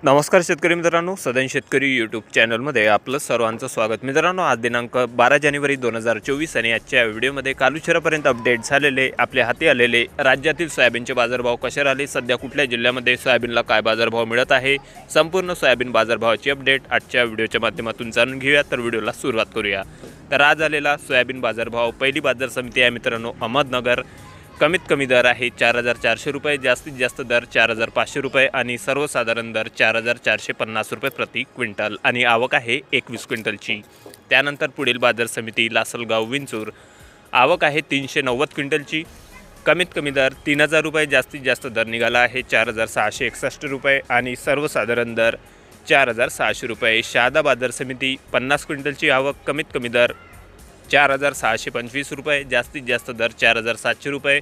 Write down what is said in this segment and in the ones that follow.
नमस्कार शेतकरी मित्रांनो, सदन शेतकरी यूट्यूब चॅनलमध्ये आपलं सर्वांचं स्वागत। मित्रांनो, आज दिनांक 12 जानेवारी 2024 आणि आजच्या व्हिडिओमध्ये कालुचरापर्यंत अपडेट झालेले आपल्या हाती आलेले राज्यातील सोयाबीनचे बाजारभाव कसे राहिले, सध्या कुठल्या जिल्ह्यामध्ये सोयाबीनला काय बाजारभाव मिळत आहे, संपूर्ण सोयाबीन बाजारभावाची अपडेट आजच्या व्हिडिओच्या माध्यमातून जाणून घेऊया। तर व्हिडिओला सुरुवात करूया। तर आज आलेला सोयाबीन बाजारभाव, पहिली बाजार समिती आहे मित्रांनो अहमदनगर। कमीत कमी दर आहे 4400 रुपये, जास्तीत जास्त दर 4500 रुपये आणि सर्वसाधारण दर 4450 रुपये प्रति क्विंटल आणि आवक आहे 21 क्विंटलची। त्यानंतर पुढील बाजार समिती लासलगाव विंचूर, आवक आहे 390 क्विंटलची। कमीत कमी दर 3000 रुपये, जास्तीत जास्त दर निघाला आहे 4661 रुपये आणि सर्वसाधारण दर 4600 रुपये। शहादा बाजार समिती 50 क्विंटलची आवक, कमीत कमी दर 4625 रुपये, जास्तीत जास्त दर 4700 रुपये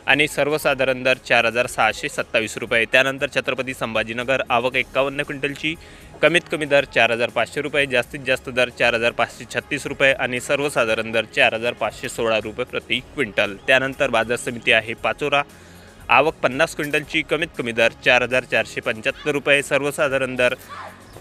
आणि सर्वसाधारण दर 4627 रुपये। त्यानंतर छत्रपती संभाजीनगर, आवक 51 क्विंटलची, कमीत कमी दर 4500 रुपये, जास्तीत जास्त दर 4536 रुपये आणि सर्वसाधारण दर 4516 रुपये प्रति क्विंटल। त्यानंतर बाजार समिती आहे पाचोरा, आवक 50 क्विंटलची, कमीत कमी दर 4475 रुपये, सर्वसाधारण दर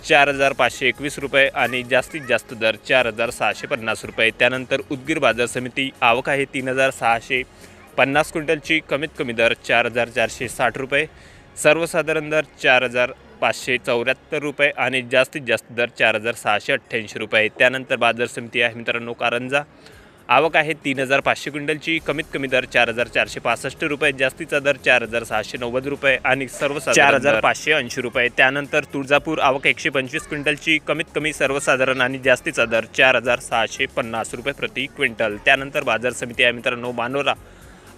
4521 रुपये आणि जास्तीत जास्त दर 4650 रुपये। त्यानंतर उदगीर बाजार समिती, आवक आहे 3650 क्विंटलची, कमीत कमी दर 4460 रुपये, सर्वसाधारण दर 4574 रुपये आणि जास्तीत जास्त दर 4688 रुपये। त्यानंतर बाजार समिती आहे मित्रांनो कारंजा, आवक आहे 3500 क्विंटलची, कमीत कमी दर 4465 रुपये, जास्तीचा दर 4690 रुपये आणि सर्वसाधारण 4580 रुपये। त्यानंतर तुळजापूर, आवक 125 क्विंटलची, कमीत कमी सर्वसाधारण आणि जास्तीचा दर 4650 रुपये प्रति क्विंटल। त्यानंतर बाजार समिती आहे मित्रांनो मानोरा,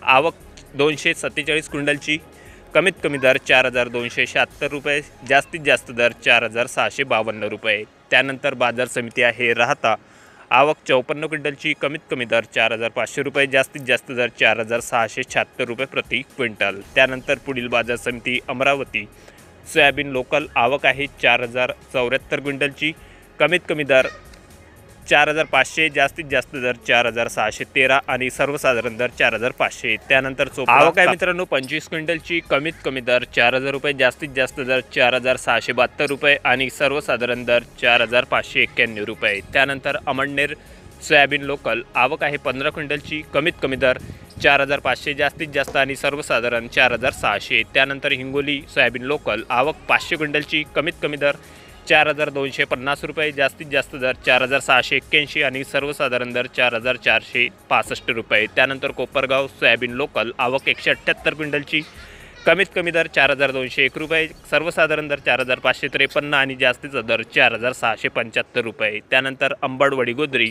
आवक 247 क्विंटलची, कमीत कमी दर 4276 रुपये, जास्तीत जास्त दर 4652 रुपये। त्यानंतर बाजार समिती आहे राहता, आवक 54 क्विंटलची, कमीत कमी दर 4500 रुपये, जास्तीत जास्त दर 4676 रुपये प्रति क्विंटल। त्यानंतर पुढील बाजार समिती अमरावती, सोयाबीन लोकल, आवक आहे 4074 क्विंटलची, कमीत कमी दर 4500, जास्तीत जास्त दर 4613 आणि सर्वसाधारण दर 4500। त्यानंतर आवक आहे मित्रांनो 25 क्विंटलची, कमीत कमी दर 4000 रुपये, जास्तीत जास्त दर 4672 रुपये आणि सर्वसाधारण दर 4591 रुपये। त्यानंतर अमळनेर सोयाबीन लोकल, आवक आहे 15 क्विंटलची, कमीत कमी दर 4500, जास्तीत जास्त आणि सर्वसाधारण 4600। त्यानंतर हिंगोली सोयाबीन लोकल, आवक 500 क्विंटलची, कमीत कमी दर 4250 रुपये, जास्तीत जास्त दर 4681 आणि सर्वसाधारण दर 4465 रुपये। त्यानंतर कोपरगाव सोयाबीन लोकल, आवक 178 क्विंटलची, कमीत कमी दर 4201 रुपये, सर्वसाधारण दर 4553 आणि जास्तीचा दर 4675 रुपये। त्यानंतर अंबडवडी गोदरी,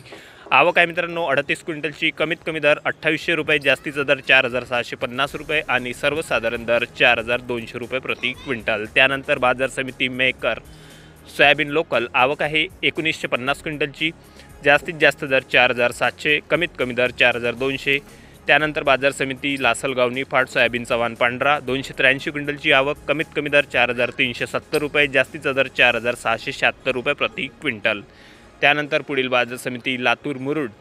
आवक आहे मित्रांनो 38 क्विंटलची, कमीत कमी दर 2800 रुपये, जास्तीचा दर 4650 रुपये आणि सर्वसाधारण दर 4200 रुपये प्रति क्विंटल। त्यानंतर बाजार समिती मेकर सोयाबीन लोकल, आवक आहे 1950 क्विंटलची, जास्तीत जास्त दर 4700, कमीत कमी दर 4200। त्यानंतर बाजार समिती लासलगाव निफाड सोयाबीन चव्हाण पांढरा, 283 क्विंटलची आवक, कमीत कमी दर 4370 रुपये, जास्तीचा दर 4676 रुपये प्रति क्विंटल। त्यानंतर पुढील बाजार समिती लातूर मुरुड,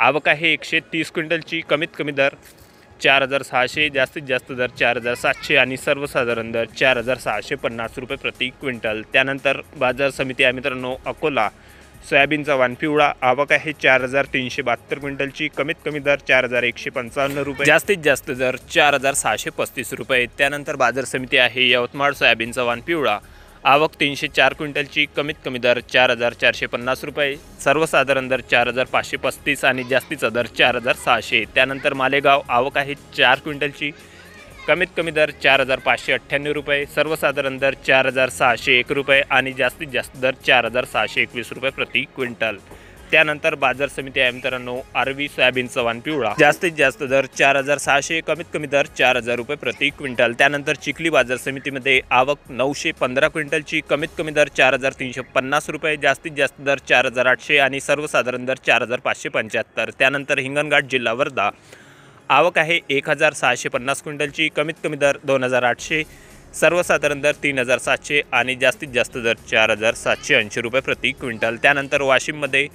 आवक आहे 130 क्विंटलची, कमीत कमी दर 4600, जास्तीत जास्त दर 4700 आणि सर्वसाधारण दर 4650 रुपये प्रति क्विंटल। त्यानंतर बाजार समिती आहे मित्रांनो अकोला, सोयाबीनचा वाण पिवळा, आवक आहे 4372 क्विंटलची, कमीत कमी दर 4155 रुपये, जास्तीत जास्त दर 4635 रुपये। त्यानंतर बाजार समिती आहे यवतमाळ, सोयाबीनचा वाण पिवळा, आवक 304 क्विंटलची, कमीत कमी दर 4450 रुपये, सर्वसाधारण दर 4535 आणि जास्तीचा दर 4600। त्यानंतर मालेगाव, आवक आहे 4 क्विंटलची, कमीत कमी दर 4598 रुपये, सर्वसाधारण दर 4601 रुपये आणि जास्तीत जास्त दर 4621 रुपये प्रति क्विंटल। त्यानंतर बाजार समिती आहे मित्रांनो आरवी सोयाबीन चव्हाण पिवळा, जास्तीत जास्त दर 4600, कमीत कमी दर 4000 रुपये प्रति क्विंटल। त्यानंतर चिखली बाजार समितीमध्ये आवक 915 क्विंटलची, कमीत कमी दर 4350 रुपये, जास्तीत जास्त दर 4800 आणि सर्वसाधारण दर 4575। त्यानंतर हिंगणघाट जिल्हा वर्धा, आवक आहे 1650 क्विंटलची, कमीत कमी दर 2800, सर्वसाधारण दर 3700 आणि जास्तीत जास्त दर 4780 रुपये प्रति क्विंटल। त्यानंतर वाशिममध्ये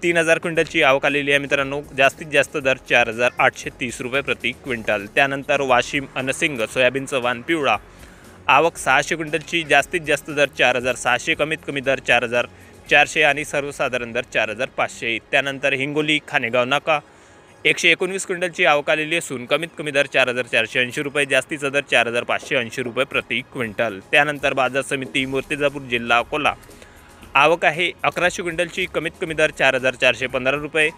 3000 क्विंटलची आवक आलेली आहे मित्रांनो, जास्तीत जास्त दर 4830 रुपये प्रति क्विंटल। त्यानंतर वाशिम अनसिंग सोयाबीनचं वाण पिवळा, आवक 600 क्विंटलची जास्तीत जास्त दर 4,600, कमीत कमी दर 4,400 आणि सर्वसाधारण दर 4,500. त्यानंतर हिंगोली खानेगाव नाका 119 क्विंटलची आवक आलेली असून कमीत कमी दर 4,480 रुपये, जास्तीचा दर 4,580 रुपये प्रति क्विंटल. त्यानंतर बाजार समिती मूर्तिजापूर जिल्हा अकोला आवक आहे 1100 क्विंटलची, कमीत कमी दर 4,415 रुपये,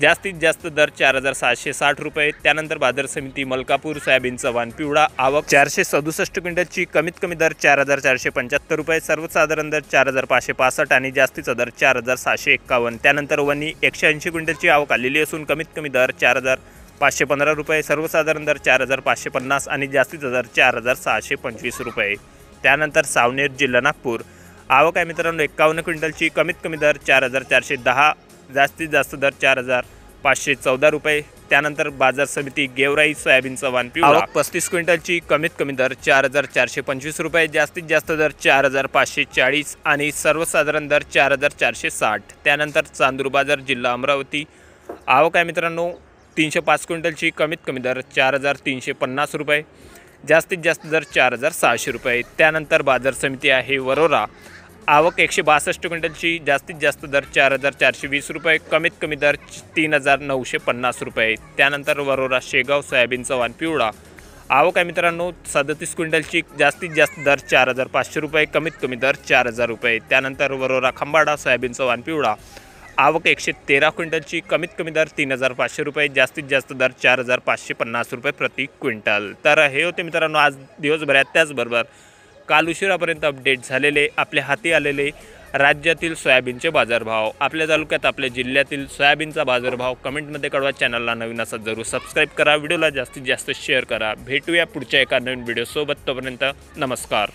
जास्तीत जास्त दर 4,760 रुपये. त्यानंतर बाजार समिती मलकापूर सोयाबीनचा वाण पिवळा आवक 467 क्विंटलची, कमीत कमी दर 4,475 रुपये, सर्वसाधारण दर 4,565 आणि जास्तीचा दर 4,751. त्यानंतर वणी 180 क्विंटलची आवक आलेली असून कमीत कमी दर 4,515 रुपये, सर्वसाधारण दर 4,550 आणि जास्तीचा दर 4,625 रुपये. त्यानंतर सावनेर जिल्हा नागपूर आवक आहे मित्रांनो 51 क्विंटलची, कमीत कमी दर 4,410, जास्तीत जास्त दर 4,514 रुपये. त्यानंतर बाजार समिती गेवराई सोयाबीनचा वाण पिवळा आवक 35 क्विंटलची, कमीत कमी दर 4,425 रुपये, जास्तीत जास्त दर 4,540 आणि सर्वसाधारण दर 4,460. त्यानंतर चांदूर बाजार जिल्हा अमरावती आवक आहे मित्रांनो 305 क्विंटलची, कमीत कमी दर 4,350 रुपये, जास्तीत जास्त दर 4,600 रुपये. त्यानंतर बाजार समिती आहे वरोरा आवक 162 क्विंटलची, जास्तीत जास्त दर 4,420 रुपये, कमीत कमी दर 3,950 रुपये. त्यानंतर वरोरा शेगाव सोयाबीनचा वाण पिवळा आवक आहे मित्रांनो 37 क्विंटलची, जास्तीत जास्त दर 4,500 रुपये, कमीत कमी दर 4,000 रुपये. त्यानंतर वरोरा खंबाडा सोयाबीनचा वाण पिवळा आवक 113 क्विंटलची, कमीत कमी दर 3,500 रुपये, जास्तीत जास्त दर 4,550 रुपये प्रति क्विंटल. तर हे होते मित्रांनो आज दिवसभरात, त्याचबरोबर काल उशिरापर्यंत अपडेट झालेले आपल्या हाती आलेले राज्यातील सोयाबीनचे बाजारभाव, आपल्या तालुक्यात आपल्या जिल्ह्यातील सोयाबीनचा बाजारभाव कमेंटमध्ये कळवा. चॅनलला नवीन असाल जरूर सबस्क्राईब करा, व्हिडिओला जास्तीत जास्त शेअर करा. भेटूया पुढच्या एका नवीन व्हिडिओसोबत, तोपर्यंत नमस्कार.